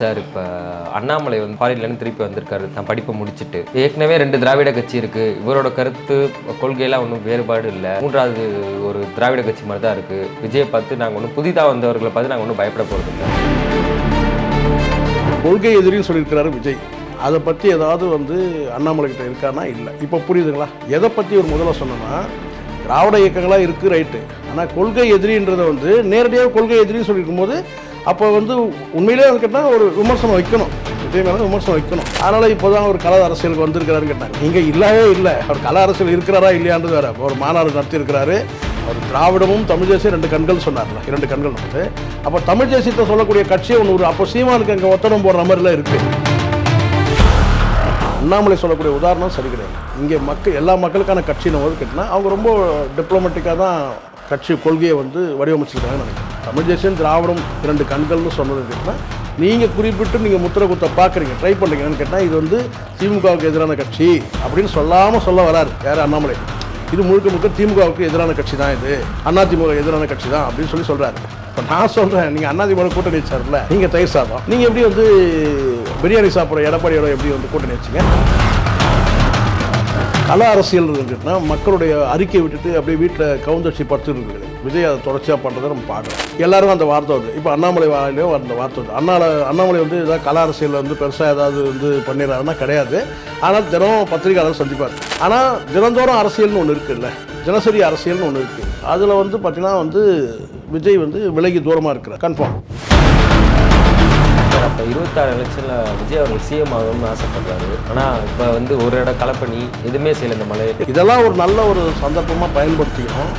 Sir இப்போ அண்ணாமலை வந்து ஃபாரின்லேருந்து திருப்பி வந்திருக்காரு தான் படிப்பை முடிச்சுட்டு. ஏற்கனவே 2 திராவிட கட்சி இருக்குது. இவரோட கருத்து கொள்கையெல்லாம் ஒன்றும் வேறுபாடு இல்லை. 3வது ஒரு திராவிட கட்சி மாதிரி தான் இருக்குது. விஜயை பார்த்து நாங்கள் ஒன்றும் புதிதாக வந்தவர்களை பார்த்து நாங்கள் ஒன்றும் பயப்பட போகிறது இல்லை. கொள்கை எதிரின்னு சொல்லியிருக்கிறாரு விஜய். அதை பற்றி ஏதாவது வந்து அண்ணாமலை கிட்ட இருக்கானா இல்லை. இப்போ புரியுதுங்களா? எதை பற்றி ஒரு முதல்ல சொன்னோன்னா, திராவிட இயக்கங்களாக இருக்குது ரைட்டு. ஆனால் கொள்கை எதிரின்றதை வந்து நேரடியாக கொள்கை எதிரின்னு சொல்லியிருக்கும் போது அப்போ வந்து உண்மையிலே வந்து கேட்டால் ஒரு விமர்சனம் வைக்கணும். விஜய் மேலே விமர்சனம் வைக்கணும். அதனால் இப்போ தான் ஒரு கல அரசியலுக்கு வந்திருக்கிறாருன்னு கேட்டாங்க. நீங்கள் இல்லவே இல்லை. அவர் கல அரசியல் இருக்கிறாரா இல்லையான்றது வேறு. ஒரு மாநாடு நடத்தியிருக்கிறாரு. அவர் திராவிடமும் தமிழ் தேசியம் 2 கண்கள் சொன்னார்ல, 2 கண்கள் வந்து. அப்போ தமிழ் தேசியத்தை சொல்லக்கூடிய கட்சியை ஒன்று அப்போ சீமானுக்கு அங்கே ஒத்தடம் போடுற மாதிரிலாம் இருக்குது. அண்ணாமலை சொல்லக்கூடிய உதாரணம் சரி கிடையாது. இங்கே எல்லா மக்களுக்கான கட்சின்னு போது கேட்டால் அவங்க ரொம்ப டிப்ளமேட்டிக்காக தான் கட்சி கொள்கையை வந்து வடிவமைச்சிருக்காங்கன்னு நினைக்கிறேன். தமிழ் தேசியம் திராவிடம் 2 கண்கள்னு சொன்னது கேட்டால் நீங்கள் குறிப்பிட்டு நீங்கள் முத்திரை குத்த பார்க்குறீங்க, ட்ரை பண்ணுறீங்கன்னு கேட்டால் இது வந்து திமுகவுக்கு எதிரான கட்சி அப்படின்னு சொல்லாமல் சொல்ல வராரு யார் அண்ணாமலை. இது முழுக்க திமுகவுக்கு எதிரான கட்சி தான், இது அதிமுக எதிரான கட்சி தான் அப்படின்னு சொல்கிறாரு. இப்போ நான் சொல்கிறேன், நீங்கள் அதிமுக கூட்டணி வச்சார்ல, நீங்கள் தயிர் சாதம், நீங்கள் எப்படி வந்து பிரியாணி சாப்பிட்ற எடப்பாடியோட எப்படி வந்து கூட்டணி வச்சிங்க? கல அரசியல் இருக்குன்னா மக்களுடைய அறிக்கையை விட்டுட்டு அப்படியே வீட்டில் கவுந்தடிச்சு படுத்துட்டு இருக்குது. விஜய் அதை தொடர்ச்சியாக பண்ணுறதை நம்ம பார்க்கலாம். எல்லாரும் அந்த வார்த்தை வருது. இப்போ அண்ணாமலை வாயிலையும் அந்த வார்த்தை வருது. அண்ணாமலை வந்து ஏதாவது கல அரசியலில் வந்து பெருசாக ஏதாவது வந்து பண்ணிடுறாருன்னா கிடையாது. ஆனால் தினம் பத்திரிகையாளர் சந்திப்பார். ஆனால் தினந்தோறும் அரசியல்னு ஒன்று இருக்குல்ல, தினசரி அரசியல்னு ஒன்று இருக்குது. அதில் வந்து பார்த்தீங்கன்னா வந்து விஜய் வந்து விலகி தூரமாக இருக்கிறார் கன்ஃபார்ம். அப்போ 26 எலெக்ஷனில் விஜய் அவர்கள் சிஎம் ஆகணும்னு ஆசைப்படுறாரு. ஆனால் இப்போ வந்து ஒரு இடம் கலப்பணி எதுவுமே செய்யலை இந்த மலை. இதெல்லாம் ஒரு நல்ல ஒரு சந்தர்ப்பமாக பயன்படுத்திக்கணும்.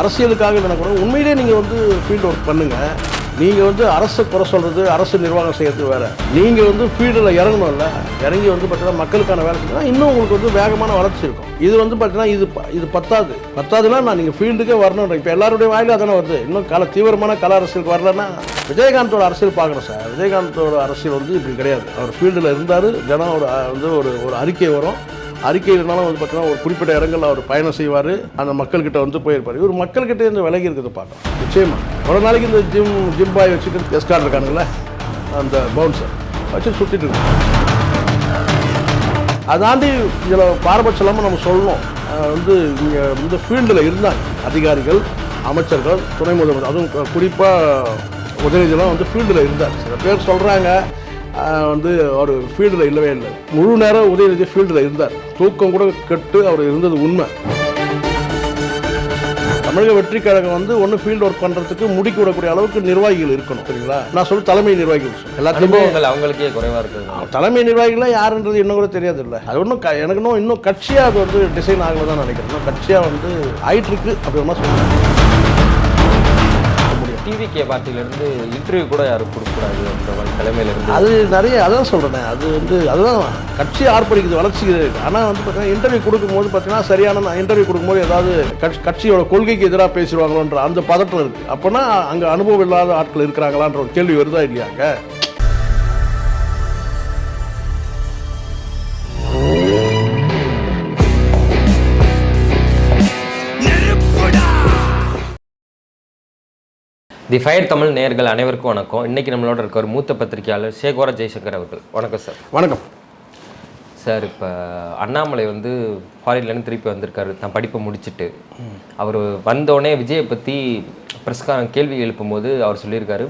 அரசியலுக்காக என்ன கூட உண்மையிலே நீங்கள் வந்து ஃபீல்டு ஒர்க் பண்ணுங்கள். நீங்கள் வந்து அரசு குறை சொல்கிறது, அரசு நிர்வாகம் செய்கிறது வேறு. நீங்கள் வந்து ஃபீல்டில் இறங்கணும்ல, இறங்கி வந்து பார்த்தீங்கன்னா மக்களுக்கான வேலை செஞ்சா இன்னும் உங்களுக்கு வந்து வேகமான வளர்ச்சி இருக்கும். இது வந்து பார்த்தீங்கன்னா இது பத்தாதுன்னா நான் நீங்கள் ஃபீல்டுக்கே வரணும். இப்போ எல்லாருடைய வாயிலும் அதானே வருது. இன்னும் தீவிரமான கல அரசியலுக்கு வரலன்னா விஜயகாந்தோட அரசியல் பார்க்கணும் சார். விஜயகாந்தோட அரசியல் வந்து இப்படி கிடையாது. அவர் ஃபீல்டில் இருந்தார். ஜனம் வந்து ஒரு அறிக்கை வரும். அறிக்கை இருந்தாலும் வந்து பார்த்தீங்கன்னா ஒரு குறிப்பிட்ட இடங்களில் அவர் பயணம் செய்வார். அந்த மக்கள்கிட்ட வந்து போயிருப்பார். இவர் மக்கள்கிட்ட இந்த விலகி இருக்கிறத பார்க்கலாம். நிச்சயமாக ஒரு நாளைக்கு இந்த ஜிம் பாய் வச்சுட்டு எஸ்கார்ட் இருக்கானுங்களே, அந்த பவுன்சர் வச்சு சுற்றிட்டு இருக்கு. அதாண்டி இதில் பாரபட்சம் இல்லாமல் நம்ம சொல்லணும். வந்து இங்கே இந்த ஃபீல்டில் இருந்தாங்க அதிகாரிகள், அமைச்சர்கள், துணை முதல்வர், அதுவும் குறிப்பாக உதயநிதியெல்லாம் வந்து ஃபீல்டில் இருந்தார். சில பேர் சொல்கிறாங்க வந்து அவர் ஃபீல்டில் இல்லவே இல்லை. முழு நேரம் உதயநிதி ஃபீல்டில் இருந்தார். தூக்கம் கூட கெட்டு அவர் இருந்தது உண்மை. தமிழக வெற்றி கழகம் வந்து ஒன்று ஃபீல்டு ஒர்க் பண்ணுறதுக்கு முடிக்க விடக்கூடிய அளவுக்கு நிர்வாகிகள் இருக்கணும். சரிங்களா? நான் சொல்ல தலைமை நிர்வாகிகள் எல்லாத்துக்குமே அவங்களுக்கே குறைவாக இருக்குது. தலைமை நிர்வாகிகள்லாம் யாருன்றது இன்னும் கூட தெரியாது இல்லை. அது ஒன்றும் எனக்கு இன்னும் கட்சியாக அது வந்து டிசைன் ஆகலை தான் நினைக்கிறேன். கட்சியாக வந்து ஆயிட்டுருக்கு அப்படின்னா சொல்லுவேன். டிவிகே பார்ட்டியிலேருந்து இன்டர்வியூ கூட யாரும் கொடுக்கக்கூடாது அந்த தலைமையிலேருந்து அது நிறைய அதான் சொல்கிறேன். அது வந்து அதுதான் கட்சி ஆர்ப்பரிக்குது, வளர்ச்சிக்கு. ஆனால் வந்து பார்த்தீங்கன்னா இன்டர்வியூ கொடுக்கும்போது பார்த்தீங்கன்னா சரியான இன்டர்வியூ கொடுக்கும்போது ஏதாவது கட்சியோட கொள்கைக்கு எதிராக பேசிடுவாங்களோன்ற அந்த பதட்டம் இருக்குது. அப்போனா அங்கே அனுபவம் இல்லாத ஆட்கள் இருக்கிறாங்களான்ற ஒரு கேள்வி வருதா இல்லையாங்க? தி ஃபயர் தமிழ் நேயர்கள் அனைவருக்கும் வணக்கம். இன்றைக்கி நம்மளோட இருக்க ஒரு மூத்த பத்திரிகையாளர் சேகோர ஜெய்சங்கர் அவர்கள். வணக்கம் சார். வணக்கம் சார். இப்போ அண்ணாமலை வந்து ஃபாரின்லேருந்து திருப்பி வந்திருக்காரு தான் படிப்பை முடிச்சுட்டு. அவர் வந்தோடனே விஜயை பற்றி பிரஸ்காரம் கேள்வி எழுப்பும்போது அவர் சொல்லியிருக்காரு,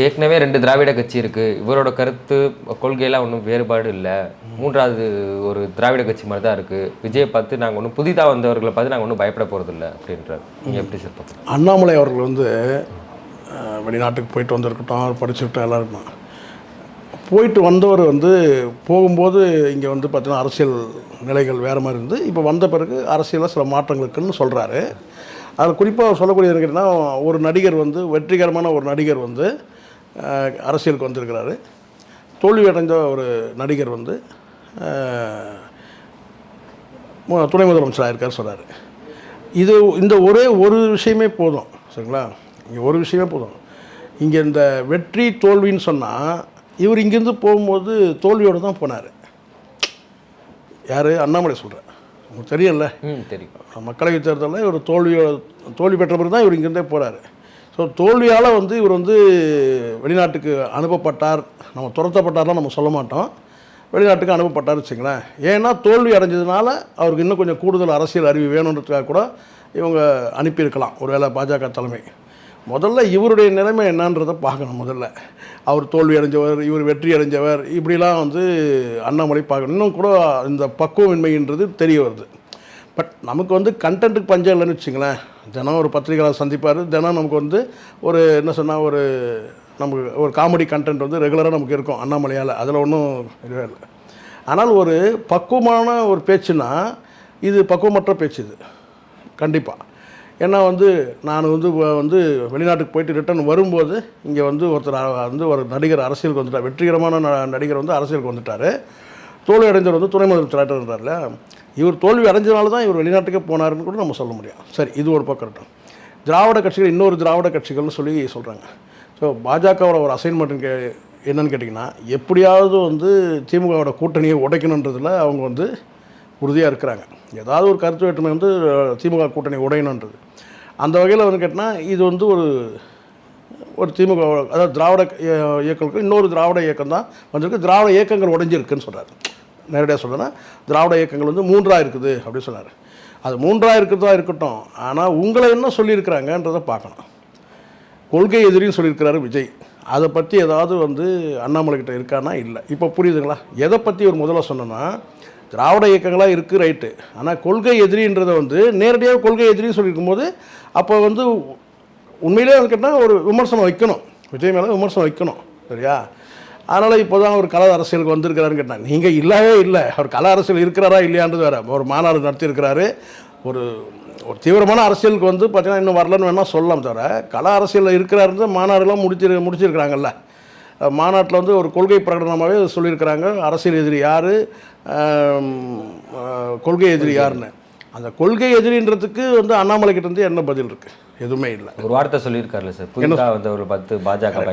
ஏற்கனவே 2 திராவிட கட்சி இருக்குது. இவரோட கருத்து கொள்கையெல்லாம் ஒன்றும் வேறுபாடு இல்லை. 3வது ஒரு திராவிட கட்சி மாதிரி தான் இருக்குது. விஜயை பார்த்து நாங்கள் ஒன்றும் புதிதாக வந்தவர்களை பார்த்து நாங்கள் ஒன்றும் பயப்பட போகிறதில்ல அப்படின்றார். நீங்கள் எப்படி சார் பார்த்து? அண்ணாமலை அவர்கள் வந்து வெளிநாட்டுக்கு போயிட்டு வந்திருக்கட்டும், அவர் படிச்சுக்கிட்டோம் எல்லாருக்கும் போயிட்டு வந்தவர் வந்து போகும்போது இங்கே வந்து பார்த்தீங்கன்னா அரசியல் நிலைகள் வேறு மாதிரி இருந்து இப்போ வந்த பிறகு அரசியலில் சில மாற்றங்கள் இருக்குன்னு சொல்கிறாரு. அதில் குறிப்பாக சொல்லக்கூடியது என்னன்னா, ஒரு நடிகர் வந்து வெற்றிகரமான ஒரு நடிகர் வந்து அரசியலுக்கு வந்திருக்கிறாரு. தோல்வி அடைந்த ஒரு நடிகர் வந்து துணை முதலமைச்சராக இருக்கார் சொல்கிறாரு. இந்த ஒரே ஒரு விஷயமே போதும். சரிங்களா? இங்கே ஒரு விஷயமே போதும். இங்கே இந்த வெற்றி தோல்வின்னு சொன்னால் இவர் இங்கேருந்து போகும்போது தோல்வியோடு தான் போனார். யார்? அண்ணாமலை சொல்கிறேன். உங்களுக்கு தெரியல? தெரியும். மக்களவைத் தேர்தலில் இவர் தோல்வி பெற்ற பிறகு தான் இவர் இங்கேருந்தே போகிறாரு. ஸோ தோல்வியால் வந்து இவர் வந்து வெளிநாட்டுக்கு அனுப்பப்பட்டார் நம்ம துரத்தப்பட்டார்லாம் நம்ம சொல்ல மாட்டோம். வெளிநாட்டுக்கு அனுப்பப்பட்டார் வச்சுங்களேன். ஏன்னா தோல்வி அடைஞ்சதுனால அவருக்கு இன்னும் கொஞ்சம் கூடுதல் அரசியல் அறிவு வேணுன்றதுக்காக கூட இவங்க அனுப்பியிருக்கலாம் ஒருவேளை பாஜக தலைமை. முதல்ல இவருடைய நிலைமை என்னன்றதை பார்க்கணும். முதல்ல அவர் தோல்வி அடைஞ்சவர், இவர் வெற்றி அடைஞ்சவர், இப்படிலாம் வந்து அண்ணாமலை பார்க்கணும். இன்னும் கூட இந்த பக்குவமின்மைன்றது தெரிய வருது. பட் நமக்கு வந்து கண்டென்ட்டுக்கு பஞ்சம் இல்லைன்னு வச்சுங்களேன். தினம் ஒரு பத்திரிகையாளர் சந்திப்பார், தினம் நமக்கு வந்து ஒரு என்ன சொன்னால் ஒரு நமக்கு ஒரு காமெடி கண்டென்ட் வந்து ரெகுலராக நமக்கு இருக்கும் அண்ணாமலையால், அதில் ஒன்றும் இதுவே இல்லை. ஆனால் ஒரு பக்குவமான ஒரு பேச்சுன்னா இது பக்குவமற்ற பேச்சு இது கண்டிப்பாக. ஏன்னா வந்து நான் வந்து வெளிநாட்டுக்கு போயிட்டு ரிட்டர்ன் வரும்போது இங்கே வந்து ஒருத்தர் வந்து ஒரு நடிகர் அரசியலுக்கு வந்துட்டார், வெற்றிகரமான நடிகர் வந்து அரசியலுக்கு வந்துட்டார். தோல்வி அடைஞ்சவர் வந்து துணை முதலமைச்சராகிட்டார்ல. இவர் தோல்வி அடைஞ்சனால தான் இவர் வெளிநாட்டுக்கே போனாருன்னு கூட நம்ம சொல்ல முடியும். சரி, இது ஒரு பக்கம் இருக்கட்டும். திராவிட கட்சிகள் இன்னொரு திராவிட கட்சிகள்னு சொல்லி சொல்கிறாங்க. ஸோ பாஜகவோட ஒரு அசைன்மெண்ட் என்னன்னு கேட்டிங்கன்னா, எப்படியாவது வந்து திமுகவோட கூட்டணியை உடைக்கணுன்றதில் அவங்க வந்து உறுதியாக இருக்கிறாங்க. ஏதாவது ஒரு கருத்து வேற்றுமை வந்து திமுக கூட்டணி உடையணுன்றது. அந்த வகையில் வந்து கேட்டால் இது வந்து ஒரு திமுக, அதாவது திராவிட இயக்கங்களுக்கு இன்னொரு திராவிட இயக்கம் தான் வந்திருக்கு. திராவிட இயக்கங்கள் உடைஞ்சிருக்குன்னு சொல்கிறார். நேரடியாக சொல்கிறேன்னா திராவிட இயக்கங்கள் வந்து 3ஆக இருக்குது அப்படின்னு சொன்னார். அது 3ஆக இருக்கிறதா இருக்கட்டும், ஆனால் உங்களை என்ன சொல்லியிருக்கிறாங்கன்றதை பார்க்கணும். கொள்கை எதிரின்னு சொல்லியிருக்கிறாரு விஜய். அதை பற்றி ஏதாவது வந்து அண்ணாமலைக்கிட்ட இருக்கானா? இல்லை. இப்போ புரியுதுங்களா எதை பற்றி ஒரு முதல்ல சொன்னோன்னா, திராவிட இயக்கங்களாக இருக்குது ரைட்டு, ஆனால் கொள்கை எதிரின்றதை வந்து நேரடியாக கொள்கை எதிரின்னு சொல்லியிருக்கும் போது அப்போ வந்து உண்மையிலே வந்து கேட்டால் ஒரு விமர்சனம் வைக்கணும், விஜய் மேலே விமர்சனம் வைக்கணும். சரியா? அதனால் இப்போ தான் அவர் கல அரசியலுக்கு வந்திருக்கிறாருன்னு கேட்டால், நீங்கள் இல்லவே இல்லை. அவர் கல அரசியல் இருக்கிறாரா இல்லையான்றது வேறு. ஒரு மாநாடு நடத்தியிருக்கிறாரு. ஒரு தீவிரமான அரசியலுக்கு வந்து பார்த்தீங்கன்னா இன்னும் வரலன்னு வேணால் சொல்லலாம். தவிர கல அரசியலில் இருக்கிறாருன்னு மாநாடுலாம் முடிச்சிருக்கிறாங்கல்ல. மாநாட்டில் வந்து ஒரு கொள்கை பிரகடனமாகவே சொல்லியிருக்கிறாங்க, அரசியல் எதிரி யார், கொள்கை எதிரி யாருன்னு. அந்த கொள்கை எதிரின்றதுக்கு வந்து அண்ணாமலை கிட்ட இருந்து என்ன பதில் இருக்குது? எதுவுமே இல்லை. ஒரு வார்த்தை சொல்லியிருக்காருல்ல சார், புதுசாக வந்து ஒரு 10 பாஜக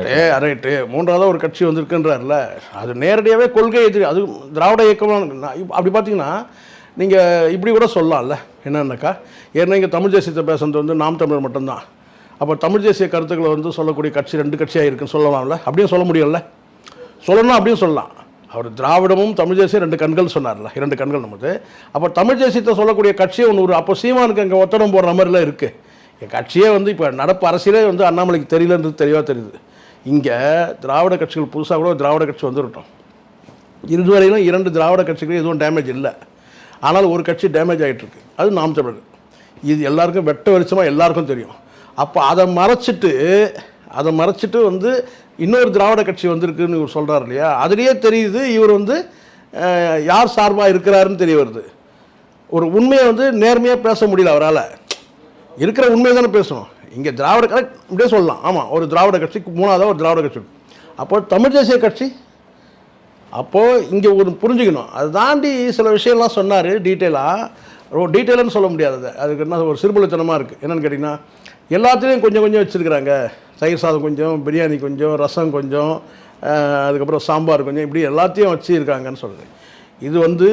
ரைட்டு 3ஆவது ஒரு கட்சி வந்திருக்குன்றார்ல, அது நேரடியாகவே கொள்கை எதிரி. அது திராவிட இயக்கமாக அப்படி பார்த்தீங்கன்னா நீங்கள் இப்படி கூட சொல்லலாம்ல. என்னன்னாக்கா, ஏன்னா இங்கே தமிழ் தேசியத்தை பேசுறது வந்து நாம் தமிழர் மட்டும்தான். அப்போ தமிழ் தேசிய கருத்துக்களை வந்து சொல்லக்கூடிய கட்சி 2 கட்சியாக இருக்குன்னு சொல்லலாம்ல. அப்படியும் சொல்ல முடியும்ல. சொல்லணும் அப்படியும் சொல்லலாம். அவர் திராவிடமும் தமிழ் தேசியம் 2 கண்கள் சொன்னார்ல, 2 கண்கள் நமக்கு. அப்போ தமிழ் தேசியத்தை சொல்லக்கூடிய கட்சியை ஒன்று அப்போ சீமானுக்கு அங்கே ஒத்தடம் போடுற மாதிரிலாம் இருக்குது. என் கட்சியே வந்து இப்போ நடப்பு அரசியலே வந்து அண்ணாமலைக்கு தெரியலன்றது தெளிவாக தெரியுது. இங்கே திராவிட கட்சிகள் புதுசாக கூட திராவிட கட்சி வந்துவிட்டோம். இதுவரையிலும் 2 திராவிட கட்சிகளும் எதுவும் டேமேஜ் இல்லை. ஆனால் ஒரு கட்சி டேமேஜ் ஆகிட்டுருக்கு, அது நாம் தமிழர். இது எல்லாருக்கும் வெட்ட வெளிச்சமாக எல்லாருக்கும் தெரியும். அப்போ அதை மறைச்சிட்டு வந்து இன்னொரு திராவிட கட்சி வந்திருக்குன்னு இவர் சொல்கிறார் இல்லையா, அதுலேயே தெரியுது இவர் வந்து யார் சார்பாக இருக்கிறாருன்னு தெரிய வருது. ஒரு உண்மையை வந்து நேர்மையாக பேச முடியல அவரால். இருக்கிற உண்மையை தானே பேசணும். இங்கே திராவிட கரெக்ட் இப்படியே சொல்லலாம். ஆமாம், ஒரு திராவிட கட்சிக்கு 3ஆவதாக ஒரு திராவிட கட்சி. அப்போ தமிழ் தேசிய கட்சி அப்போது இங்கே ஒரு புரிஞ்சுக்கணும். அதை தாண்டி சில விஷயம்லாம் சொன்னார் டீட்டெயிலான்னு சொல்ல முடியாது. அதுக்கு என்ன ஒரு சிறுபுலத்தனமாக இருக்குது. என்னென்னு கேட்டிங்கன்னா, எல்லாத்துலேயும் கொஞ்சம் கொஞ்சம் வச்சுருக்கிறாங்க. தயிர் சாதம் கொஞ்சம், பிரியாணி கொஞ்சம், ரசம் கொஞ்சம், அதுக்கப்புறம் சாம்பார் கொஞ்சம், இப்படி எல்லாத்தையும் வச்சுருக்காங்கன்னு சொல்கிறேன். இது வந்து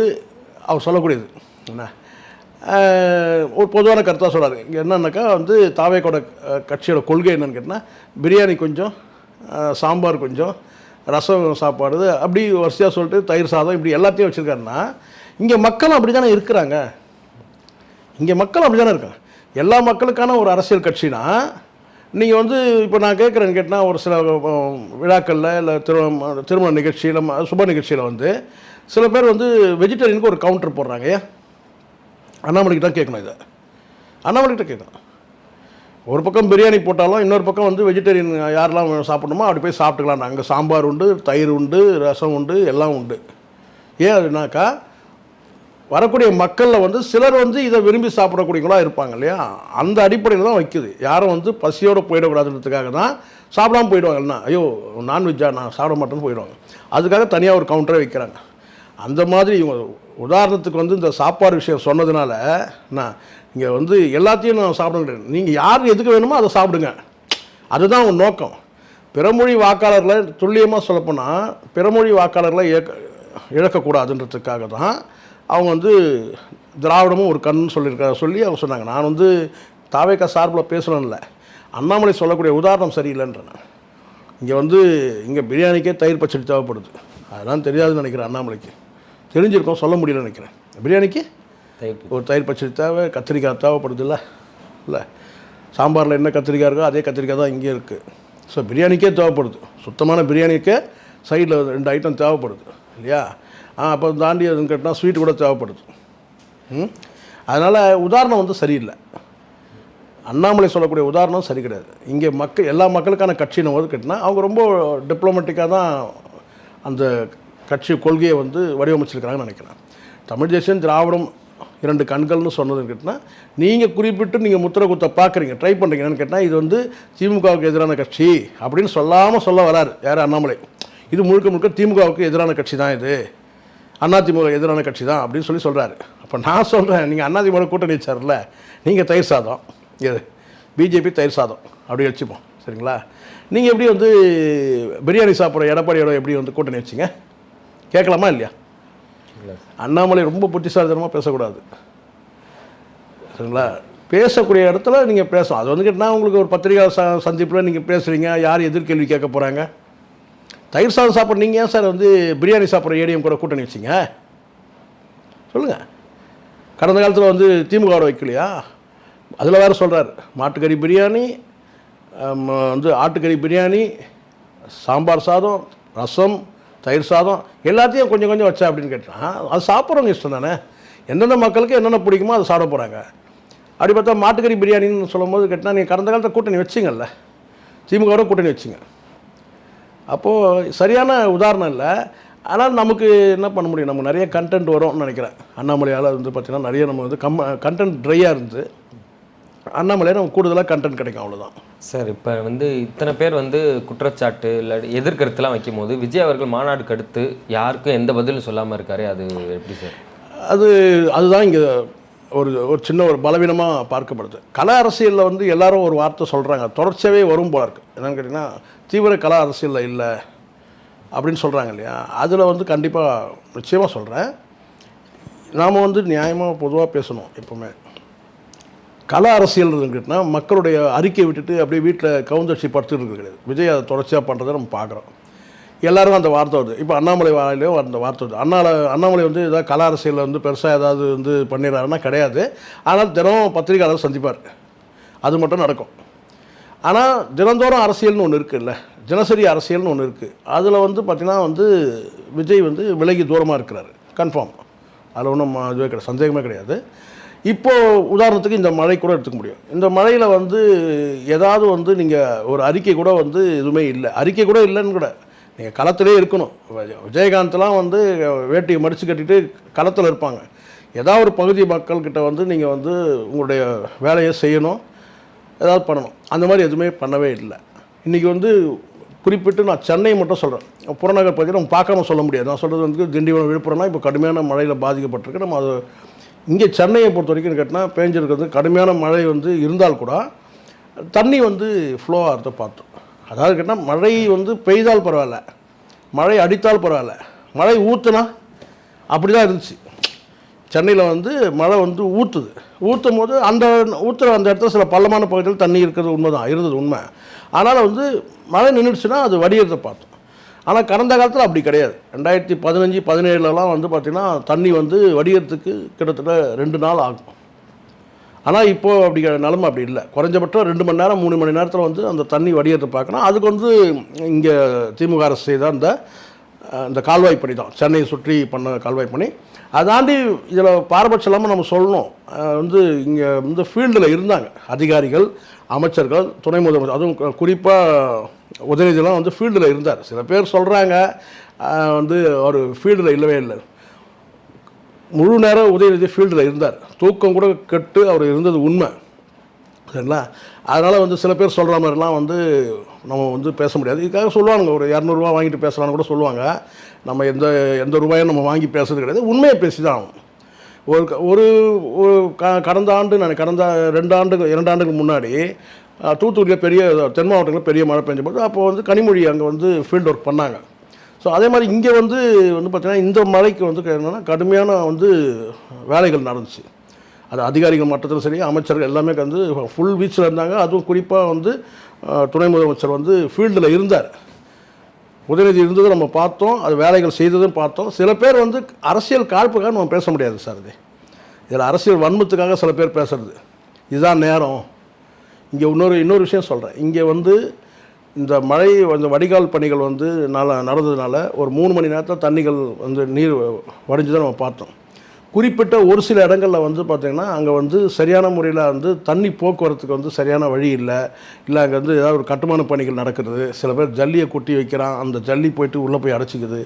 அவர் சொல்லக்கூடியது என்ன ஒரு பொதுவான கருத்தாக சொல்கிறாரு. இங்கே என்னன்னாக்கா வந்து தாவேக்கோட கட்சியோட கொள்கை என்னென்னு கேட்டால், பிரியாணி கொஞ்சம், சாம்பார் கொஞ்சம், ரசம் சாப்பாடு, அப்படி வரிசையாக சொல்லிட்டு தயிர் சாதம் இப்படி எல்லாத்தையும் வச்சுருக்காருன்னா, இங்கே மக்களும் அப்படி தானே இருக்கிறாங்க. இருக்காங்க. எல்லா மக்களுக்கான ஒரு அரசியல் கட்சினா நீங்கள் வந்து இப்போ நான் கேட்குறேன்னு கேட்டால், ஒரு சில விழாக்களில் இல்லை திருமண நிகழ்ச்சியில் சுப நிகழ்ச்சியில் வந்து சில பேர் வந்து வெஜிடேரியனுக்கு ஒரு கவுண்டர் போடுறாங்க. ஏன் அண்ணாமலைக்கு தான் கேட்கணும். இதை அண்ணாமலைக்கிட்ட கேட்கணும். ஒரு பக்கம் பிரியாணி போட்டாலும் இன்னொரு பக்கம் வந்து வெஜிடேரியன் யாரெல்லாம் சாப்பிடணுமோ அப்படி போய் சாப்பிட்டுக்கலாம். அங்கே சாம்பார் உண்டு, தயிர் உண்டு, ரசம் உண்டு, எல்லாம் உண்டு. ஏன் அதுனாக்கா, வரக்கூடிய மக்களில் வந்து சிலர் வந்து இதை விரும்பி சாப்பிடக்கூடியவங்களாக இருப்பாங்க இல்லையா, அந்த அடிப்படையில் தான் வைக்குது. யாரும் வந்து பசியோடு போயிடக்கூடாதுன்றதுக்காக தான் சாப்பிடாமல் போயிடுவாங்கல்னா, ஐயோ நான்வெஜ்ஜா நான் சாப்பிட மாட்டேன்னு போயிடுவாங்க. அதுக்காக தனியாக ஒரு கவுண்டரை வைக்கிறாங்க. அந்த மாதிரி இவங்க உதாரணத்துக்கு வந்து இந்த சாப்பாடு விஷயம் சொன்னதுனால நான் இங்கே வந்து எல்லாத்தையும் நான் சாப்பிட முடியாது. நீங்கள் யார் எதுக்கு வேணுமோ அதை சாப்பிடுங்க, அதுதான் உன் நோக்கம். பிறமொழி வாக்காளர்களை துல்லியமாக சொல்லப்போனால் பிறமொழி வாக்காளர்களை இழக்கக்கூடாதுன்றதுக்காக தான் அவங்க வந்து திராவிடமும் ஒரு கண்ணுன்னு சொல்லி அவங்க சொன்னாங்க. நான் வந்து தாவேக்கா சார்பில் பேசணும்ல, அண்ணாமலை சொல்லக்கூடிய உதாரணம் சரியில்லைன்றேன். இங்கே வந்து இங்கே பிரியாணிக்கே தயிர் பச்சடி தேவைப்படுது. அதெல்லாம் தெரியாதுன்னு நினைக்கிறேன் அண்ணாமலைக்கு. தெரிஞ்சிருக்கோம், சொல்ல முடியலன்னு நினைக்கிறேன். பிரியாணிக்கு ஒரு தயிர் பச்சடி தேவை, கத்திரிக்காய் தேவைப்படுது இல்லை சாம்பாரில் என்ன கத்திரிக்காய் இருக்கோ அதே கத்திரிக்காய் தான் இங்கே இருக்குது. ஸோ பிரியாணிக்கே தேவைப்படுது, சுத்தமான பிரியாணிக்கே சைடில் 2 ஐட்டம் தேவைப்படுது இல்லையா? அப்போ தாண்டி அதுன்னு கேட்டால் ஸ்வீட் கூட தேவைப்படுது. அதனால் உதாரணம் வந்து சரியில்லை. அண்ணாமலை சொல்லக்கூடிய உதாரணம் சரி கிடையாது. இங்கே எல்லா மக்களுக்கான கட்சின்னு போது கேட்டால் அவங்க ரொம்ப டிப்ளமேட்டிக்காக தான் அந்த கட்சி கொள்கையை வந்து வடிவமைச்சிருக்கிறாங்கன்னு நினைக்கிறேன். தமிழ் தேசியம் திராவிடம் 2 கண்கள்னு சொன்னதுன்னு கேட்டால் நீங்கள் குறிப்பிட்டு நீங்கள் முத்திரை குத்த பார்க்குறீங்க, ட்ரை பண்ணுறீங்கன்னு கேட்டால் இது வந்து திமுகவுக்கு எதிரான கட்சி அப்படின்னு சொல்லாமல் சொல்ல வராரு யார் அண்ணாமலை. இது முழுக்க திமுகவுக்கு எதிரான கட்சி தான், இது அதிமுக எதிரான கட்சி தான் அப்படின்னு சொல்கிறாரு. அப்போ நான் சொல்கிறேன், நீங்கள் அதிமுக கூட்டணி வச்சார்ல, நீங்கள் தயிர் சாதம், இது பிஜேபி தயிர் சாதம் அப்படி வச்சுப்போம் சரிங்களா? நீங்கள் எப்படி வந்து பிரியாணி சாப்பிட்ற எடப்பாடியோட எப்படி வந்து கூட்டணி வச்சிங்க கேட்கலாமா இல்லையா? அண்ணாமலை ரொம்ப புத்திசாலித்தனமாக பேசக்கூடாது சரிங்களா? பேசக்கூடிய இடத்துல நீங்கள் பேசலாம். அது வந்து கேட்டால் உங்களுக்கு ஒரு பத்திரிகை சந்திப்பில் நீங்கள் பேசுகிறீங்க, யார் எதிர்கேள்வி கேட்க போகிறாங்க? தயிர் சாதம் சாப்பிட்ற நீங்கள் ஏன் சார் வந்து பிரியாணி சாப்பிட்ற ஏடிஎம் கூட கூட்டணி வச்சிங்க சொல்லுங்கள். கடந்த காலத்தில் வந்து திமுகவோட வைக்கலையா? அதில் வேறு சொல்கிறார், மாட்டுக்கறி பிரியாணி வந்து ஆட்டுக்கறி பிரியாணி, சாம்பார் சாதம், ரசம், தயிர் சாதம் எல்லாத்தையும் கொஞ்சம் கொஞ்சம் வச்சா அப்படின்னு கேட்டால் அது சாப்பிட்றவங்க இஷ்டம் தானே. எந்தெந்த மக்களுக்கு என்னென்ன பிடிக்குமோ அதை சாப்பிட போகிறாங்க. அப்படி பார்த்தா மாட்டுக்கறி பிரியாணின்னு சொல்லும்போது கேட்டால் நீங்கள் கடந்த காலத்தில் கூட்டணி வச்சிங்கல்ல, திமுகவோட கூட்டணி வச்சிங்க. அப்போது சரியான உதாரணம் இல்லை. ஆனால் நமக்கு என்ன பண்ண முடியும், நமக்கு நிறைய கண்டென்ட் வரும்னு நினைக்கிறேன். அண்ணாமலையால் வந்து பார்த்திங்கன்னா நிறைய நம்ம வந்து கண்டென்ட் ட்ரையாக இருந்து அண்ணாமலையை நமக்கு கூடுதலாக கண்டென்ட் கிடைக்கும், அவ்வளோதான் சார். இப்போ வந்து இத்தனை பேர் வந்து குற்றச்சாட்டு இல்லை எதிர்கருத்துலாம் வைக்கும் போது விஜய் அவர்கள் மாநாடுக்கு அடுத்து யாருக்கும் எந்த பதிலும் சொல்லாமல் இருக்காரு, அது எப்படி சார்? அதுதான் இங்கே ஒரு சின்ன ஒரு பலவீனமாக பார்க்கப்படுது. கல அரசியலில் வந்து எல்லாரும் ஒரு வார்த்தை சொல்கிறாங்க, தொடர்ச்சியாகவே வரும் போல இருக்குது. என்னென்னு கேட்டிங்கன்னா தீவிர கல அரசியலில் இல்லை அப்படின்னு சொல்கிறாங்க இல்லையா? அதில் வந்து கண்டிப்பாக நிச்சயமாக சொல்கிறேன், நாம் வந்து நியாயமாக பொதுவாக பேசணும். எப்போவுமே கல அரசியல் கேட்டால் மக்களுடைய அறிக்கையை விட்டுட்டு அப்படியே வீட்டில் கவுந்தடிச்சு படுத்துட்டு இருக்க கிடையாது. விஜய் அதை தொடர்ச்சியாக பண்ணுறதை நம்ம பார்க்குறோம். எல்லாருக்கும் அந்த வார்த்தை வருது. இப்போ அண்ணாமலை வாயிலையோ அந்த வார்த்தை வருது. அண்ணாமலை வந்து ஏதாவது கல அரசியலில் வந்து பெருசாக ஏதாவது வந்து பண்ணிடுறாருன்னா கிடையாது. ஆனால் தினம் பத்திரிகையாளர் சந்திப்பார், அது மட்டும் நடக்கும். ஆனால் தினந்தோறும் அரசியல்னு ஒன்று இருக்குல்ல, தினசரி அரசியல்னு ஒன்று இருக்குது. அதில் வந்து பார்த்திங்கன்னா வந்து விஜய் வந்து விலகி தூரமாக இருக்கிறாரு, கன்ஃபார்ம். அதில் ஒன்றும் இதுவே கிடையாது, சந்தேகமே கிடையாது. இப்போது உதாரணத்துக்கு இந்த மழை கூட எடுத்துக்க முடியும். இந்த மழையில் வந்து ஏதாவது வந்து நீங்கள் ஒரு அறிக்கை கூட வந்து எதுவுமே இல்லை, அறிக்கை கூட இல்லைன்னு கூட நீங்கள் களத்திலே இருக்கணும். விஜயகாந்த்லாம் வந்து வேட்டியை மடித்து கட்டிட்டு களத்தில் இருப்பாங்க. ஏதாவது ஒரு பகுதி மக்கள்கிட்ட வந்து நீங்கள் வந்து உங்களுடைய வேலையை செய்யணும், ஏதாவது பண்ணணும். அந்த மாதிரி எதுவுமே பண்ணவே இல்லை. இன்றைக்கி வந்து குறிப்பிட்டு நான் சென்னை மட்டும் சொல்கிறேன், புறநகர் பகுதியில் நம்ம பார்க்காம சொல்ல முடியாது. நான் சொல்கிறது வந்து திண்டிவனம், விழுப்புரம்னா இப்போ கடுமையான மழையில் பாதிக்கப்பட்டிருக்கு. நம்ம அது இங்கே சென்னையை பொறுத்த வரைக்கும் கேட்டால் பேஞ்சிருக்கிறது கடுமையான மழை வந்து இருந்தால் கூட தண்ணி வந்து ஃப்ளோ ஆகிறத பார்த்தோம். அதாவது கேட்டால் மழை வந்து பெய்தால் பரவாயில்ல, மழை அடித்தால் பரவாயில்ல, மழை ஊற்றுனா அப்படி தான் இருந்துச்சு. சென்னையில் வந்து மழை வந்து ஊற்றும் போது அந்த ஊற்றுற அந்த இடத்துல சில பள்ளமான பகுதியில் தண்ணி இருக்கிறது உண்மை தான், இருந்தது உண்மை. ஆனால் வந்து மழை நின்றுச்சுன்னா அது வடிகிறத பார்த்தோம். ஆனால் கடந்த காலத்தில் அப்படி கிடையாது. 2015, 2017 வந்து பார்த்திங்கன்னா தண்ணி வந்து வடிகிறதுக்கு கிட்டத்தட்ட 2 நாள் ஆகும். ஆனால் இப்போது அப்படி நிலமை அப்படி இல்லை. குறைஞ்சபட்சம் 2 மணி நேரம் 3 மணி நேரத்தில் வந்து அந்த தண்ணி வடிகிறத பார்க்கணும். அதுக்கு வந்து இங்கே திமுக அரசு செய்த இந்த கால்வாய் பணி தான், சென்னையை சுற்றி பண்ண கால்வாய் பணி. அதை தாண்டி இதில் பாரபட்சம் இல்லாமல் நம்ம சொல்லணும், வந்து இங்கே வந்து ஃபீல்டில் இருந்தாங்க அதிகாரிகள், அமைச்சர்கள், துணை முதலமைச்சர், அதுவும் குறிப்பாக உதயநிதியெலாம் வந்து ஃபீல்டில் இருந்தார். சில பேர் சொல்கிறாங்க வந்து அவர் ஃபீல்டில் இல்லவே இல்லை. முழு நேரம் உதயநிதி ஃபீல்டில் இருந்தார், தூக்கம் கூட கெட்டு அவர் இருந்தது உண்மை சரிங்களா? அதனால் வந்து சில பேர் சொல்கிற மாதிரிலாம் வந்து நம்ம வந்து பேச முடியாது. இதுக்காக சொல்லுவாங்க, ஒரு 200 ரூபா வாங்கிட்டு பேசலான்னு கூட சொல்லுவாங்க. நம்ம எந்த ரூபாயும் நம்ம வாங்கி பேசுறது கிடையாது, உண்மையை பேசி தான் ஆகும். ஒரு கடந்த 2 ஆண்டுக்கு முன்னாடி தூத்துக்குடியில் பெரிய தென் மாவட்டங்களில் பெரிய மழை பெஞ்சபோது அப்போது வந்து கனிமொழி அங்கே வந்து ஃபீல்டு ஒர்க் பண்ணாங்க. ஸோ அதே மாதிரி இங்கே வந்து பார்த்திங்கன்னா இந்த மழைக்கு வந்து என்னென்னா கடுமையான வந்து வேலைகள் நடந்துச்சு. அது அதிகாரிகள் மட்டத்தில் சரி, அமைச்சர்கள் எல்லாமே வந்து ஃபுல் வீச்சில் இருந்தாங்க. அதுவும் குறிப்பாக வந்து துணை முதலமைச்சர் வந்து ஃபீல்டில் இருந்தார். உதயநிதி இருந்தது நம்ம பார்த்தோம், அது வேலைகள் செய்ததும் பார்த்தோம். சில பேர் வந்து அரசியல் காழ்ப்புக்காக நம்ம பேச முடியாது சார். இதில் அரசியல் வன்மத்துக்காக சில பேர் பேசுறது இதுதான் நேரம். இங்கே இன்னொரு விஷயம் சொல்கிறேன். இங்கே வந்து இந்த மழை அந்த வடிகால் பணிகள் வந்து நடந்ததுனால ஒரு 3 மணி நேரத்தில் தண்ணிகள் வந்து நீர் வடிஞ்சு தான் நம்ம பார்த்தோம். குறிப்பிட்ட ஒரு சில இடங்களில் வந்து பார்த்திங்கன்னா அங்கே வந்து சரியான முறையில் வந்து தண்ணி போக்குவரத்துக்கு வந்து சரியான வழி இல்லை அங்கே வந்து ஏதாவது ஒரு கட்டுமான பணிகள் நடக்கிறது. சில பேர் ஜல்லியை கொட்டி வைக்கிறான், அந்த ஜல்லி போயிட்டு உள்ளே போய் அடைச்சிக்குது,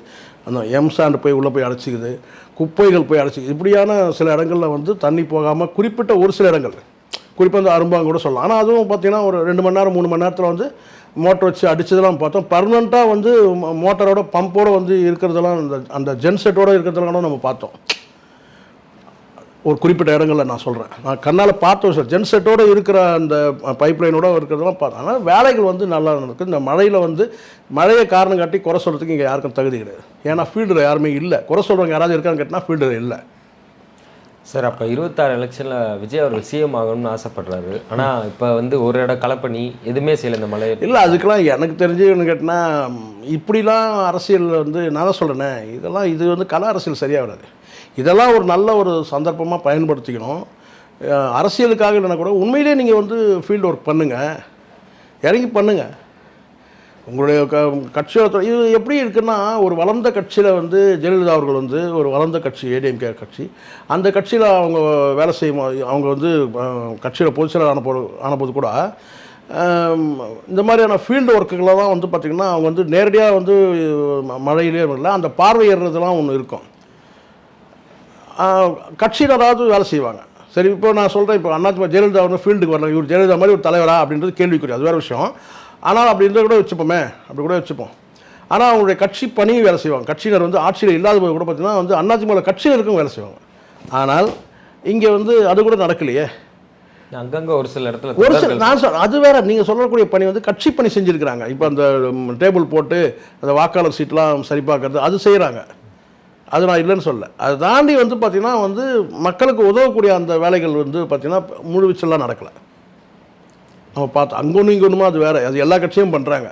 அந்த எம்சாண்டு போய் உள்ளே போய் அடைச்சிக்குது, குப்பைகள் போய் அடைச்சிக்குது. இப்படியான சில இடங்களில் வந்து தண்ணி போகாமல் குறிப்பிட்ட ஒரு சில இடங்கள், குறிப்பாக வந்து அரும்பாங்க கூட சொல்லலாம். ஆனால் அதுவும் பார்த்திங்கன்னா ஒரு 2 மணி நேரம் 3 மணி நேரத்தில் வந்து மோட்டர் வச்சு அடித்ததெல்லாம் பார்த்தோம். பர்மனெண்ட்டாக வந்து மோட்டரோட பம்போடு வந்து இருக்கிறதெல்லாம் அந்த ஜென்செட்டோடு இருக்கிறதெல்லாம் நம்ம பார்த்தோம். ஒரு குறிப்பிட்ட இடங்களில் நான் சொல்கிறேன், நான் கண்ணால் பார்த்தோம் சார். ஜென்செட்டோடு இருக்கிற அந்த பைப்லைனோட இருக்கிறதெல்லாம் பார்த்தோம். ஆனால் வேலைகள் வந்து நல்லா நடக்குது. இந்த மழையில் வந்து மழையை காரணம் காட்டி குறை சொல்கிறதுக்கு இங்கே யாருக்கும் தகுதி கிடையாது. ஏன்னா ஃபீல்டில் யாருமே இல்லை. குறை சொல்கிறவங்க யாராவது இருக்கான்னு கேட்டால் ஃபீல்டில் இல்லை சார். அப்போ 26 எலெக்ஷனில் விஜய் அவர்கள் சிஎம் ஆகணும்னு ஆசைப்படுறாரு. ஆனால் இப்போ வந்து ஒரு இடம் கலப்பணி எதுவுமே செய்யலை இந்த மழை இல்லை. அதுக்கெல்லாம் எனக்கு தெரிஞ்சுன்னு கேட்டால் இப்படிலாம் அரசியல் வந்து நான் தான் சொல்கிறேனே, இது வந்து கல அரசியல் சரியாக வராது. இதெல்லாம் ஒரு நல்ல ஒரு சந்தர்ப்பமாக பயன்படுத்திக்கணும். அரசியலுக்காக இல்லைனா கூட உண்மையிலே நீங்கள் வந்து ஃபீல்டு ஒர்க் பண்ணுங்கள், இறங்கி பண்ணுங்கள். உங்களுடைய கட்சியோட இது எப்படி இருக்குன்னா, ஒரு வளர்ந்த கட்சியில் வந்து ஜெயலலிதா அவர்கள் வந்து ஒரு வளர்ந்த கட்சி ஏடிஎம்கே கட்சி, அந்த கட்சியில் அவங்க வேலை செய்யும் அவங்க வந்து கட்சியில் பொதுச்செயலாளர் ஆனபோது கூட இந்த மாதிரியான ஃபீல்டு ஒர்க்குகளை தான் வந்து பார்த்திங்கன்னா அவங்க வந்து நேரடியாக வந்து மழையிலே இல்லை அந்த பார்வையிடுறதுலாம் ஒன்று இருக்கும். கட்சியினராவது வேலை செய்வாங்க. சரி, இப்போ நான் சொல்கிறேன், இப்போ அதிமுக ஜெயலலிதா வந்து ஃபீல்டுக்கு வரல, இவர் ஜெயலலிதா மாதிரி ஒரு தலைவரா அப்படின்றது கேள்விக்குரிய, அது வேறு விஷயம். ஆனால் அப்படி இருந்தால் கூட வச்சுப்போமே, அப்படி கூட வச்சுப்போம். ஆனால் அவங்களுடைய கட்சி பணியும் வேலை செய்வாங்க. கட்சியினர் வந்து ஆட்சியில் இல்லாத போது கூட பார்த்திங்கன்னா வந்து அதிமுக கட்சியினருக்கும் வேலை செய்வாங்க. ஆனால் இங்கே வந்து அது கூட நடக்கலையே. அங்கங்கே ஒரு சில இடத்துல ஒரு சில நான் அது வேறு. நீங்கள் சொல்லக்கூடிய பணி வந்து கட்சி பணி செஞ்சுருக்கிறாங்க. இப்போ அந்த டேபிள் போட்டு அந்த வாக்காளர் சீட்லாம் சரி பார்க்கறது அது செய்கிறாங்க, அது நான் இல்லைன்னு சொல்ல. அதை தாண்டி வந்து பார்த்திங்கன்னா வந்து மக்களுக்கு உதவக்கூடிய அந்த வேலைகள் வந்து பார்த்திங்கன்னா முழுவீச்செல்லாம் நடக்கலை. நம்ம பார்த்தோம் அங்கொன்று இங்கொன்றுமா, அது வேறு. அது எல்லா கட்சியும் பண்ணுறாங்க.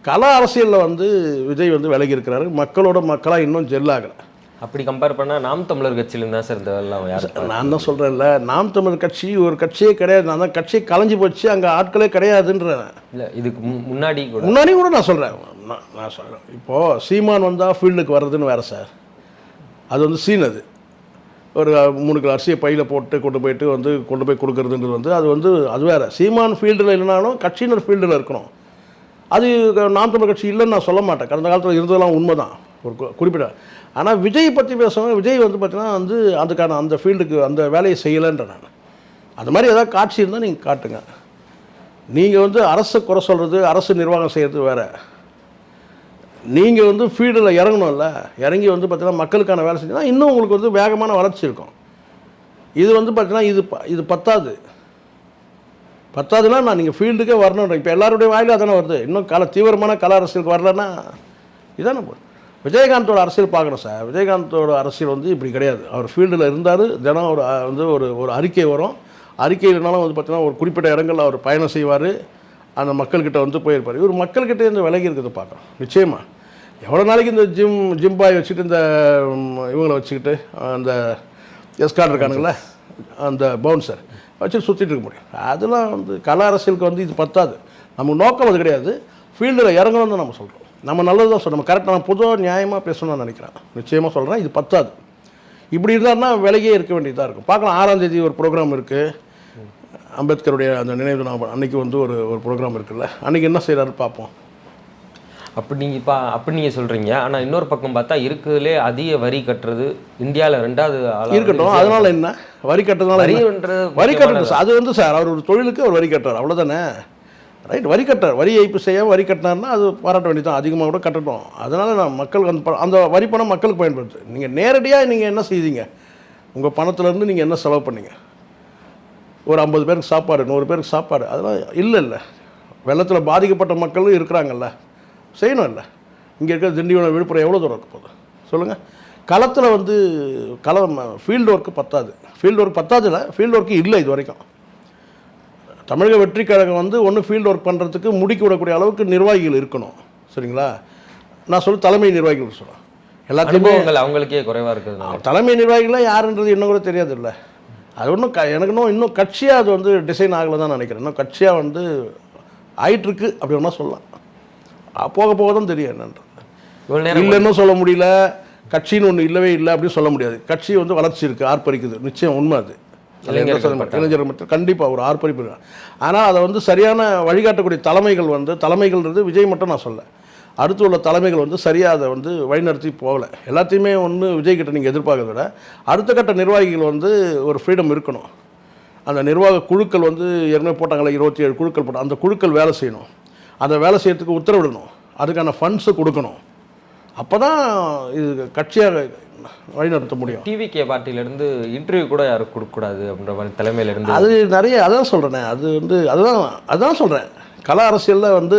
கல அரசியலில் வந்து விஜய் வந்து விலகி இருக்கிறாரு. மக்களோட மக்களாக இன்னும் ஜெல்லாகலை. அப்படி கம்பேர் பண்ணால் நாம் தமிழர் கட்சியிலேருந்து தான் சார் இந்த எல்லாம் யார் நான் தான் சொல்கிறேன்ல, நாம் தமிழர் கட்சி ஒரு கட்சியே கிடையாது. நான் தான் கட்சியை கலைஞ்சி போச்சு, அங்கே ஆட்களே கிடையாதுன்றேன். இல்லை, இதுக்கு முன்னாடி கூட நான் சொல்கிறேன். நான் சொல்கிறேன், இப்போது சீமான் வந்தால் ஃபீல்டுக்கு வர்றதுன்னு வேறு சார். அது வந்து சீன். அது ஒரு 3 கிலோ அரிசியை பையில் போட்டு கொண்டு போய் கொடுக்குறதுன்றது வந்து அது வேறு. சீமான் ஃபீல்டில் இல்லைனாலும் கட்சியினர் ஃபீல்டில் இருக்கணும். அது நாம் தமிழர் கட்சி இல்லைன்னு நான் சொல்ல மாட்டேன். கடந்த காலத்தில் இருந்ததெல்லாம் உண்மை தான் ஒரு குறிப்பிட்ட. ஆனால் விஜய் பற்றி பேசுவாங்க. விஜய் வந்து பார்த்திங்கன்னா வந்து அதுக்கான அந்த ஃபீல்டுக்கு அந்த வேலையை செய்யலைன்ற நான். அந்த மாதிரி ஏதாவது காட்சி இருந்தால் நீங்கள் காட்டுங்க. நீங்கள் வந்து அரசு குறை சொல்கிறது, அரசு நிர்வாகம் செய்கிறது வேறு. நீங்கள் வந்து ஃபீல்டில் இறங்கணும்ல, இறங்கி வந்து பார்த்திங்கன்னா மக்களுக்கான வேலை செஞ்சீங்கன்னா இன்னும் உங்களுக்கு வந்து வேகமான வளர்ச்சி இருக்கும். இது வந்து பார்த்திங்கன்னா இது பத்தாதுன்னா நான் நீங்கள் ஃபீல்டுக்கே வரணுன்ற. இப்போ எல்லாருடைய வாயிலாக தானே வருது. இன்னும் தீவிரமான கல அரசியலுக்கு வரலன்னா இதானே விஜயகாந்தோட அரசியல் பார்க்கணும் சார். விஜயகாந்தோட அரசியல் வந்து இப்படி கிடையாது. அவர் ஃபீல்டில் இருந்தார். தினம் ஒரு அறிக்கை வரும். அறிக்கையிலனாலும் வந்து பார்த்திங்கன்னா ஒரு குறிப்பிட்ட இடங்களில் அவர் பயணம் செய்வார். அந்த மக்கள்கிட்ட வந்து போயிருப்பார். இவர் மக்கள்கிட்ட இந்த விலகி இருக்கிறத பார்க்குறோம். நிச்சயமாக எவ்வளோ நாளைக்கு இந்த ஜிம் பாய் வச்சுட்டு இந்த இவங்களை வச்சுக்கிட்டு அந்த எஸ்கார்ட் இருக்கானுங்களே அந்த பவுன்சர் வச்சுட்டு சுற்றிட்டு இருக்க முடியும். அதெல்லாம் வந்து கல அரசியலுக்கு வந்து இது பத்தாது. நமக்கு நோக்கம் அது கிடையாது. ஃபீல்டில் இறங்கணும்னு தான் நம்ம சொல்கிறோம். நம்ம நல்லது தான் சொல்கிறோம். நம்ம கரெக்டாக நான் பொதுவாக நியாயமாக பேசணும்னு நான் நினைக்கிறேன். நிச்சயமாக சொல்கிறேன், இது பத்தாது. இப்படி இருந்தாருன்னா விலகியே இருக்க வேண்டியதாக இருக்கும். பார்க்கலாம், 6ஆம் தேதி ஒரு ப்ரோக்ராம் இருக்குது. அம்பேத்கருடைய அந்த நினைவு நாள் அன்றைக்கி வந்து ஒரு ப்ரோக்ராம் இருக்குல்ல, அன்றைக்கி என்ன செய்கிறாரு பார்ப்போம். அப்படி நீங்கள் சொல்கிறீங்க. ஆனால் இன்னொரு பக்கம் பார்த்தா இருக்கிறதுலே அதிக வரி கட்டுறது இந்தியாவில் 2வது இருக்கட்டும். அதனால் என்ன வரி கட்டுறதுனால வரி கட்டுறது அது வந்து சார் அவர் ஒரு தொழிலுக்கு அவர் வரி கட்டுறார், அவ்வளோதானே. ரைட், வரி கட்டுறார். வரி ஏய்ப்பு செய்யாமல் வரி கட்டினார்னா அது பாராட்ட வேண்டியதான். அதிகமாக கூட கட்டட்டும். அதனால் நான் மக்களுக்கு அந்த வரி பணம் மக்களுக்கு பயன்படுத்து. நீங்கள் நேரடியாக நீங்கள் என்ன செய்தீங்க, உங்கள் பணத்துலேருந்து நீங்கள் என்ன செலவு பண்ணீங்க? ஒரு 50 பேருக்கு சாப்பாடு, 100 பேருக்கு சாப்பாடு, அதெல்லாம் இல்லை. வெள்ளத்தில் பாதிக்கப்பட்ட மக்களும் இருக்கிறாங்கல்ல, செய்யணும் இல்லை. இங்கே இருக்கிற திண்டிவனம் விழுப்புரம் எவ்வளோ தூரம் இருக்க போகுது சொல்லுங்கள். களத்தில் வந்து ஃபீல்டு ஒர்க்கு பத்தாது. ஃபீல்டு ஒர்க் பத்தாதில்லை, ஃபீல்டு ஒர்க்கு இல்லை இது வரைக்கும். தமிழக வெற்றி கழகம் வந்து ஒன்று ஃபீல்டு ஒர்க் பண்ணுறதுக்கு முடுக்கி விடக்கூடிய அளவுக்கு நிர்வாகிகள் இருக்கணும். சரிங்களா? நான் சொல்ல தலைமை நிர்வாகிகள் சொல்கிறேன். எல்லாத்தையுமே அனுபவங்கள் அவங்களுக்கே குறைவாக இருக்குது. தலைமை நிர்வாகிகளாம் யாருன்றது இன்னும் கூட தெரியாது இல்லை. அது ஒன்றும் எனக்கு இன்னும் கட்சியாக அது வந்து டிசைன் ஆகலை தான் நினைக்கிறேன். இன்னும் கட்சியாக வந்து ஆயிட்டுருக்கு அப்படி ஒன்றா சொல்லலாம். போக போக தான் தெரியும் என்னன்றது. இல்லைன்னு சொல்ல முடியல, கட்சின்னு ஒன்று இல்லவே இல்லை அப்படின்னு சொல்ல முடியாது. கட்சி வந்து வளர்ச்சி இருக்குது, ஆர்ப்பரிக்குது, நிச்சயம் உண்மை அது. இளைஞர்கள் மட்டும் கண்டிப்பாக ஒரு ஆர்ப்பரிப்பு இருக்கு. ஆனால் அதை வந்து சரியான வழிகாட்டக்கூடிய தலைமைகள் வந்து தலைமைகள்ன்றது விஜய் மட்டும் நான் சொல்ல, அடுத்து உள்ள தலைமைகள் வந்து சரியாக அதை வந்து வழிநடத்தி போகலை. எல்லாத்தையுமே ஒன்று விஜய் கிட்ட நீங்கள் எதிர்பார்க்கறத விட அடுத்த கட்ட நிர்வாகிகள் வந்து ஒரு ஃப்ரீடம் இருக்கணும். அந்த நிர்வாக குழுக்கள் வந்து ஏற்கனவே போட்டாங்களே 27 குழுக்கள் போட்டாங்க, அந்த குழுக்கள் வேலை செய்யணும். அந்த வேலை செய்யறதுக்கு உத்தரவிடணும், அதுக்கான ஃபண்ட்ஸு கொடுக்கணும். அப்போ தான் இது கட்சியாக வழிநடத்த முடியும். டிவிகே பார்ட்டியிலேருந்து இன்டர்வியூ கூட யாரும் கொடுக்கக்கூடாது அப்படின்ற மாதிரி தலைமையிலேருந்து அது நிறைய அதான் சொல்கிறேனே. அது வந்து அதுதான் சொல்கிறேன். கல அரசியலில் வந்து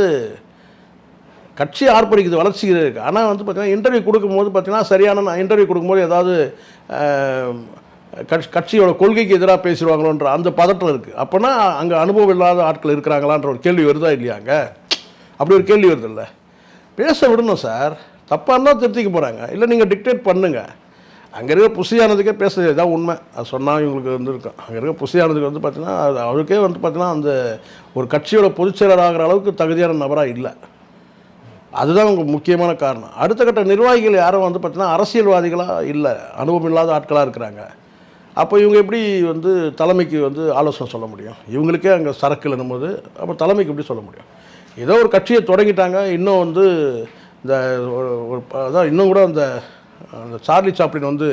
கட்சி ஆர்ப்பரிக்குது, வளர்ச்சி இருக்குது. ஆனால் வந்து பார்த்திங்கன்னா இன்டர்வியூ கொடுக்கும்போது பார்த்திங்கன்னா சரியான இன்டர்வியூ கொடுக்கும்போது ஏதாவது கட்சியோட கொள்கைக்கு எதிராக பேசிடுவாங்களோன்ற அந்த பதட்டம் இருக்குது. அப்போனா அங்கே அனுபவம் இல்லாத ஆட்கள் இருக்கிறாங்களான்ற ஒரு கேள்வி வருதா இல்லையாங்க? அப்படி ஒரு கேள்வி வருது இல்லை. பேச விடணும் சார். தப்பாக இருந்தால் திருத்திக்க போகிறாங்க, இல்லை நீங்கள் டிக்டேட் பண்ணுங்கள். அங்கே இருக்க புசியானதுக்கே பேசுறது இதான் உண்மை. அது சொன்னால் இவங்களுக்கு வந்து இருக்கும். அங்கே இருக்க புசியானதுக்கு வந்து பார்த்திங்கன்னா அது அவருக்கே வந்து பார்த்திங்கன்னா அந்த ஒரு கட்சியோட பொதுச்செயலர் ஆகிற அளவுக்கு தகுதியான நபராக இல்லை. அதுதான் உங்களுக்கு முக்கியமான காரணம். அடுத்த கட்ட நிர்வாகிகள் யாரும் வந்து பார்த்திங்கன்னா அரசியல்வாதிகளாக இல்லை, அனுபவம் இல்லாத ஆட்களாக இருக்கிறாங்க. அப்போ இவங்க எப்படி வந்து தலைமைக்கு வந்து ஆலோசனை சொல்ல முடியும்? இவங்களுக்கே அங்கே சரக்கு இல்லைன்னும்போது அப்போ தலைமைக்கு எப்படி சொல்ல முடியும்? ஏதோ ஒரு கட்சியை தொடங்கிட்டாங்க. இன்னும் வந்து இந்த ஒரு அதான் இன்னும் கூட அந்த சார்லி சாப்ளின் வந்து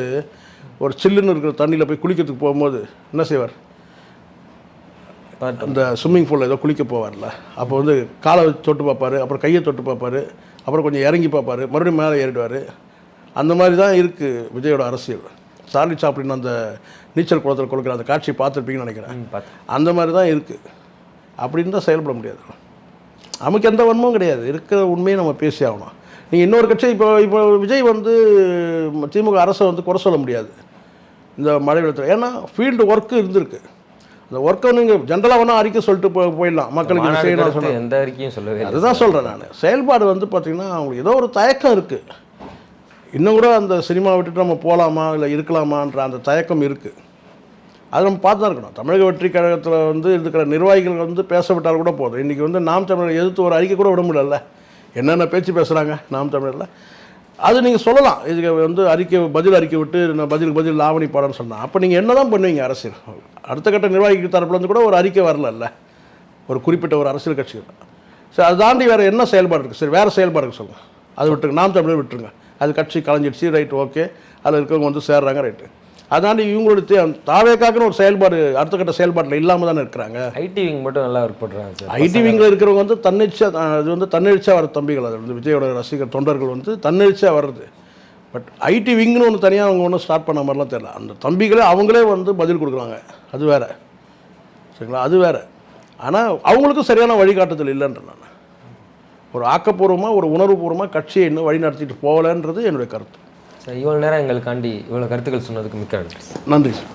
ஒரு சில்லுன்னு இருக்கிற தண்ணியில் போய் குளிக்கிறதுக்கு போகும்போது என்ன செய்வார்? அந்த ஸ்விம்மிங் பூலில் ஏதோ குளிக்க போவார்ல, அப்போ வந்து காலை தொட்டு பார்ப்பார், அப்புறம் கையை தொட்டு பார்ப்பார், அப்புறம் கொஞ்சம் இறங்கி பார்ப்பார், மறுபடியும் மேலே ஏறிடுவார். அந்த மாதிரி தான் இருக்குது விஜயோட அரசியல். சார்லி சாப்ளின் அந்த நீச்சல் குளத்தில் கொடுக்குற அந்த காட்சியை பார்த்துருப்பீங்கன்னு நினைக்கிறேன். அந்த மாதிரி தான் இருக்குது. அப்படின்னு தான் செயல்பட முடியாது. நமக்கு எந்த வன்மமும் கிடையாது, இருக்கிற உண்மையை நம்ம பேசி ஆகணும். நீங்கள் இன்னொரு கட்சி இப்போ விஜய் வந்து திமுக அரசை வந்து குறை சொல்ல முடியாது இந்த மழை வெள்ளத்தில். ஏன்னா ஃபீல்டு ஒர்க்கு இருந்திருக்கு. அந்த ஒர்க்கை நீங்கள் ஜென்ரலாக வேணால் அறிக்கை சொல்லிட்டு போயிடலாம், மக்களுக்கு இது செய்யணும் சொன்னால் எந்த அறிக்கையும் சொல்லவே. அதுதான் சொல்கிறேன் நான். செயல்பாடு வந்து பார்த்திங்கன்னா அவங்களுக்கு ஏதோ ஒரு தயக்கம் இருக்குது. இன்னும் கூட அந்த சினிமா விட்டுட்டு நம்ம போகலாமா இல்லை இருக்கலாமான்ற அந்த தயக்கம் இருக்குது. அது நம்ம பார்த்து தான் இருக்கணும். தமிழக வெற்றி கழகத்தில் வந்து இருக்கிற நிர்வாகிகள் வந்து பேச விட்டால் கூட போதும். இன்றைக்கி வந்து நாம் தமிழரை எதிர்த்து ஒரு அறிக்கை கூட விட முடியல. என்னென்ன பேச்சு பேசுகிறாங்க நாம் தமிழரில், அது நீங்கள் சொல்லலாம். இதுக்கு வந்து பதில் அறிக்கை விட்டு நான் பதில் லாவணி பாடன்னு சொன்னால் அப்போ நீங்கள் என்ன தான் பண்ணுவீங்க? அரசியல் அடுத்த கட்ட நிர்வாகிகள் தரப்புல வந்து கூட ஒரு அறிக்கை வரல ஒரு குறிப்பிட்ட ஒரு அரசியல் கட்சிகள். சரி, அதை தாண்டி வேறு என்ன செயல்பாடு இருக்குது? சரி, வேறு செயல்பாடு இருக்குது சொல்லுங்கள். அது விட்டுருங்க, நாம் தமிழர் விட்டுருங்க. அது கட்சி கலைஞ்சிடுச்சு, ரைட்டு, ஓகே. அதில் இருக்கவங்க வந்து சேர்றாங்க, ரைட்டு. அதாண்டி இவங்களுடைய தாவேக்காக்குன்னு ஒரு செயல்பாடு அடுத்த கட்ட செயல்பாட்டில் இல்லாமல் தானே இருக்கிறாங்க. ஐடி விங் மட்டும் நல்லா ஒர்க் பண்ணுறாங்க சார். ஐடி விங்கில் இருக்கிறவங்க வந்து தன்னெழுச்சியாக வர தம்பிகள். அது வந்து விஜயோட ரசிகர் தொண்டர்கள் வந்து தன்னெழுச்சியாக வர்றது. பட் ஐடி விங்னு ஒன்று தனியாக அவங்க ஒன்றும் ஸ்டார்ட் பண்ண மாதிரிலாம் தெரியல. அந்த தம்பிகளே அவங்களே வந்து பதில் கொடுக்குறாங்க, அது வேறு. சரிங்களா? அது வேறு. ஆனால் அவங்களுக்கும் சரியான வழிகாட்டுதல் இல்லைன்ற நான் ஒரு ஆக்கப்பூர்வமாக ஒரு உணர்வுபூர்வமாக கட்சியை இன்னும் வழி நடத்திட்டு போகலன்றது என்னுடைய கருத்து. சார், இவ்வளோ நேரம் எங்களுக்காண்டி இவ்வளோ கருத்துக்கள் சொன்னதுக்கு மிக்க நன்றி. நன்றி சார்.